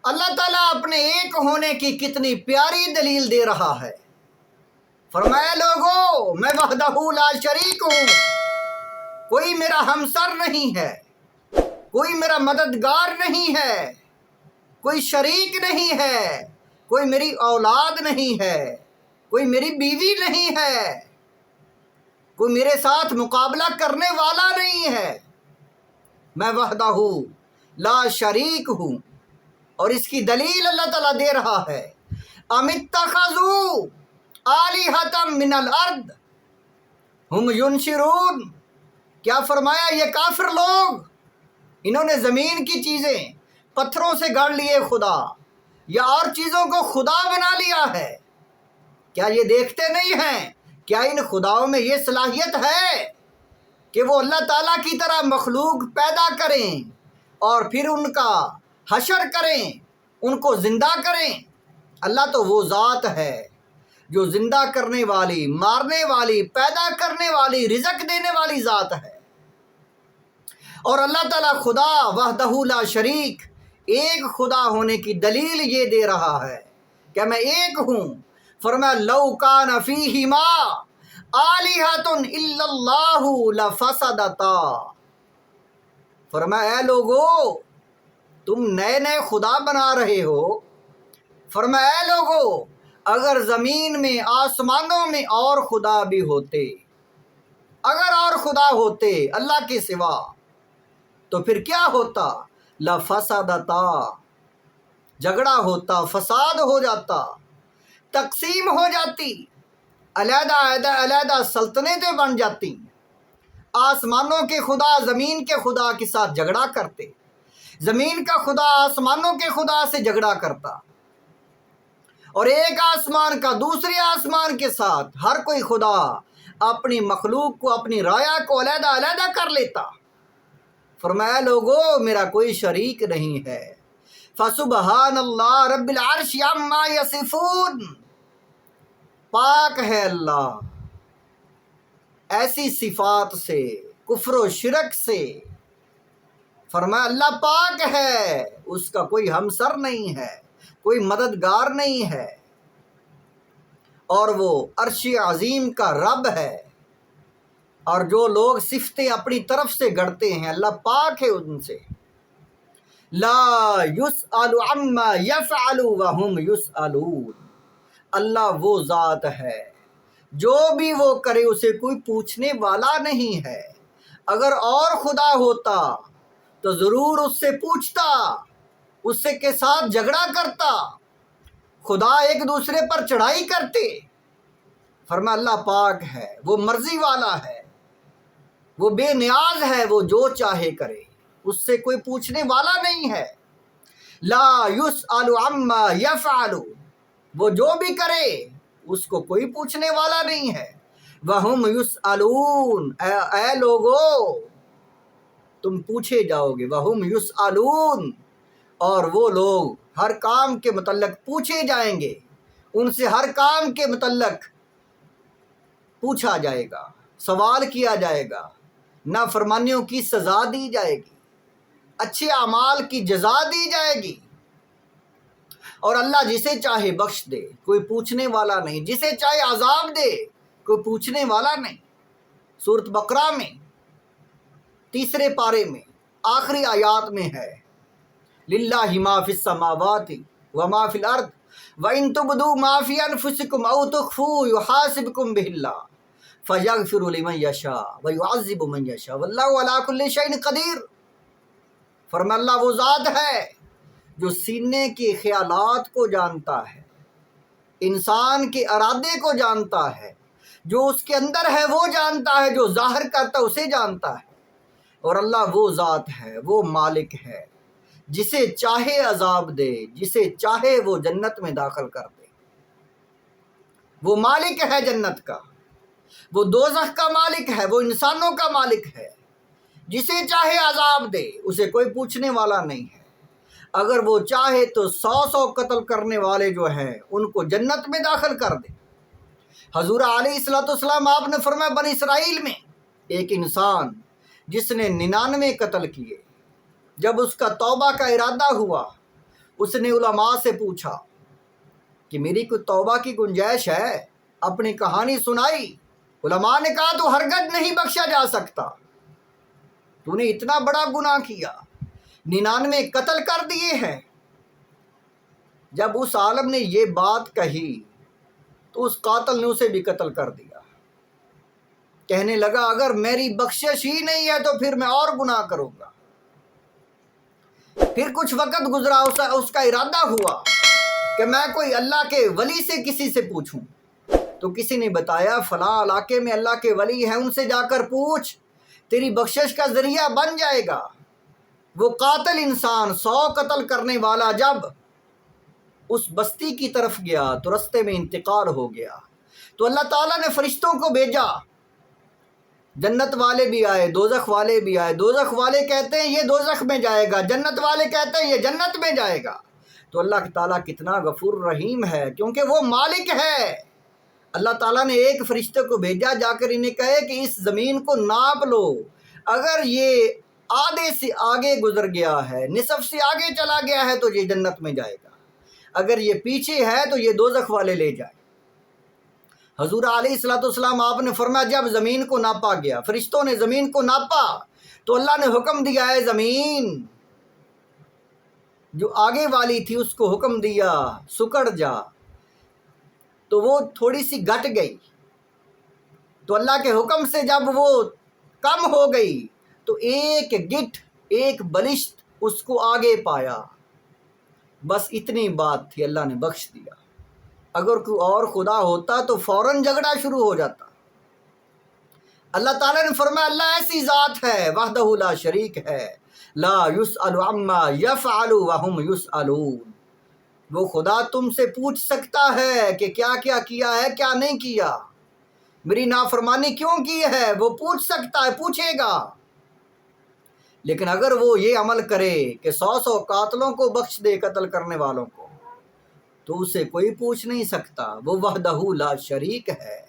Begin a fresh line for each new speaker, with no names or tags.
اللہ تعالیٰ اپنے ایک ہونے کی کتنی پیاری دلیل دے رہا ہے۔ فرمایا لوگو میں وحدہ لا شریک ہوں، کوئی میرا ہمسر نہیں ہے، کوئی میرا مددگار نہیں ہے، کوئی شریک نہیں ہے، کوئی میری اولاد نہیں ہے، کوئی میری بیوی نہیں ہے، کوئی میرے ساتھ مقابلہ کرنے والا نہیں ہے۔ میں وحدہ لا شریک ہوں، اور اس کی دلیل اللہ تعالیٰ دے رہا ہے۔ ام اتخذوا آلہۃ من الارض ہم ینشرون، کیا فرمایا یہ کافر لوگ انہوں نے زمین کی چیزیں پتھروں سے گڑھ لیے خدا، یا اور چیزوں کو خدا بنا لیا ہے۔ کیا یہ دیکھتے نہیں ہیں؟ کیا ان خداؤں میں یہ صلاحیت ہے کہ وہ اللہ تعالیٰ کی طرح مخلوق پیدا کریں اور پھر ان کا حشر کریں، ان کو زندہ کریں؟ اللہ تو وہ ذات ہے جو زندہ کرنے والی، مارنے والی، پیدا کرنے والی، رزق دینے والی ذات ہے۔ اور اللہ تعالیٰ خدا وحدہ لا شریک، ایک خدا ہونے کی دلیل یہ دے رہا ہے کہ میں ایک ہوں۔ فرمایا لو کان فیہما آلہۃ الا اللہ لفسدتا، فرمایا اے لوگو تم نئے نئے خدا بنا رہے ہو۔ فرمایا اے لوگو اگر زمین میں، آسمانوں میں اور خدا بھی ہوتے، اگر اور خدا ہوتے اللہ کے سوا، تو پھر کیا ہوتا؟ لفسدتا، جھگڑا ہوتا، فساد ہو جاتا، تقسیم ہو جاتی، علیحدہ علیحدہ سلطنتیں بن جاتی۔ آسمانوں کے خدا زمین کے خدا کے ساتھ جھگڑا کرتے، زمین کا خدا آسمانوں کے خدا سے جھگڑا کرتا، اور ایک آسمان کا دوسرے آسمان کے ساتھ ہر کوئی خدا اپنی مخلوق کو، اپنی رایا کو علیحدہ علیحدہ کر لیتا۔ فرمایا لوگو میرا کوئی شریک نہیں ہے۔ فسبحان اللہ رب العرش عما یصفون، پاک ہے اللہ ایسی صفات سے، کفر و شرک سے۔ فرمایا اللہ پاک ہے، اس کا کوئی ہمسر نہیں ہے، کوئی مددگار نہیں ہے، اور وہ عرش عظیم کا رب ہے۔ اور جو لوگ صفتیں اپنی طرف سے گڑھتے ہیں اللہ پاک ہے ان سے۔ لا یسأل عما یفعل وہم یسألون، اللہ وہ ذات ہے جو بھی وہ کرے اسے کوئی پوچھنے والا نہیں ہے۔ اگر اور خدا ہوتا تو ضرور اس سے پوچھتا، اس سے کے ساتھ جھگڑا کرتا، خدا ایک دوسرے پر چڑھائی کرتے۔ فرمایا اللہ پاک ہے، وہ مرضی والا ہے، وہ بے نیاز ہے، وہ جو چاہے کرے، اس سے کوئی پوچھنے والا نہیں ہے۔ لا یسأل عما یفعل، وہ جو بھی کرے اس کو کوئی پوچھنے والا نہیں ہے۔ وہم یسألون، اے لوگو تم پوچھے جاؤ گے۔ وہم یسألون، اور وہ لوگ ہر کام کے متعلق پوچھے جائیں گے، ان سے ہر کام کے متعلق پوچھا جائے گا، سوال کیا جائے گا، نافرمانیوں کی سزا دی جائے گی، اچھے اعمال کی جزا دی جائے گی۔ اور اللہ جسے چاہے بخش دے، کوئی پوچھنے والا نہیں، جسے چاہے عذاب دے، کوئی پوچھنے والا نہیں۔ سورۃ بقرہ میں 3 پارے میں آخری آیات میں ہے للہ ما فی السماوات وما فی الارض وَإِن تُبْدُوا مَا فِي أَنفُسِكُمْ أَوْ تُخْفُوهُ يُحَاسِبْكُم بِهِ اللَّهُ فَيَغْفِرُ لِمَن يَشَاءُ وَيُعَذِّبُ مَن يَشَاءُ وَاللَّهُ عَلَىٰ كُلِّ شَيْءٍ قَدِيرٌ۔ فرمایا اللہ وہ ذات ہے جو سینے کے خیالات کو جانتا ہے، انسان کے ارادے کو جانتا ہے، جو اس کے اندر ہے وہ جانتا ہے، جو ظاہر کرتا اسے جانتا ہے۔ اور اللہ وہ ذات ہے، وہ مالک ہے، جسے چاہے عذاب دے، جسے چاہے وہ جنت میں داخل کر دے۔ وہ مالک ہے جنت کا، وہ دوزخ کا مالک ہے، وہ انسانوں کا مالک ہے۔ جسے چاہے عذاب دے، اسے کوئی پوچھنے والا نہیں ہے۔ اگر وہ چاہے تو 100 قتل کرنے والے جو ہیں ان کو جنت میں داخل کر دے۔ حضور علیہ الصلوۃ والسلام آپ نے فرمایا بنی اسرائیل میں ایک انسان جس نے 99 قتل کیے، جب اس کا توبہ کا ارادہ ہوا، اس نے علماء سے پوچھا کہ میری کوئی توبہ کی گنجائش ہے؟ اپنی کہانی سنائی۔ علماء نے کہا تو ہرگز نہیں بخشا جا سکتا، تو نے اتنا بڑا گناہ کیا، 99 قتل کر دیے ہیں۔ جب اس عالم نے یہ بات کہی تو اس قاتل نے اسے بھی قتل کر دیا۔ کہنے لگا اگر میری بخشش ہی نہیں ہے تو پھر میں اور گناہ کروں گا۔ پھر کچھ وقت گزرا، اس کا ارادہ ہوا کہ میں کوئی اللہ کے ولی سے کسی سے پوچھوں، تو کسی نے بتایا فلاں علاقے میں اللہ کے ولی ہیں، ان سے جا کر پوچھ، تیری بخشش کا ذریعہ بن جائے گا۔ وہ قاتل انسان 100 قتل کرنے والا جب اس بستی کی طرف گیا تو رستے میں انتقال ہو گیا، تو اللہ تعالیٰ نے فرشتوں کو بھیجا، جنت والے بھی آئے، دوزخ والے بھی آئے۔ دوزخ والے کہتے ہیں یہ دوزخ میں جائے گا، جنت والے کہتے ہیں یہ جنت میں جائے گا۔ تو اللہ تعالیٰ کتنا غفور رحیم ہے، کیونکہ وہ مالک ہے۔ اللہ تعالیٰ نے ایک فرشتے کو بھیجا، جا کر انہیں کہے کہ اس زمین کو ناپ لو، اگر یہ آدھے سے آگے گزر گیا ہے، نصف سے آگے چلا گیا ہے تو یہ جنت میں جائے گا، اگر یہ پیچھے ہے تو یہ دوزخ والے لے جائے۔ حضور علیہ السلام آپ نے فرمایا جب زمین کو ناپا گیا، فرشتوں نے زمین کو ناپا تو اللہ نے حکم دیا ہے زمین جو آگے والی تھی اس کو حکم دیا سکڑ جا، تو وہ تھوڑی سی گھٹ گئی، تو اللہ کے حکم سے جب وہ کم ہو گئی تو ایک گٹھ ایک بلشت اس کو آگے پایا، بس اتنی بات تھی، اللہ نے بخش دیا۔ اگر کوئی اور خدا ہوتا تو فوراً جھگڑا شروع ہو جاتا۔ اللہ تعالیٰ نے فرمایا اللہ ایسی ذات ہے وحدہ لا شریک ہے، لا یسأل عما یفعل وہم یسألون۔ وہ خدا تم سے پوچھ سکتا ہے کہ کیا کیا کیا ہے کیا نہیں کیا، میری نافرمانی کیوں کی ہے، وہ پوچھ سکتا ہے، پوچھے گا۔ لیکن اگر وہ یہ عمل کرے کہ 100 قاتلوں کو بخش دے، قتل کرنے والوں کو، تو اسے کوئی پوچھ نہیں سکتا، وہ وحدہ لا شریک ہے۔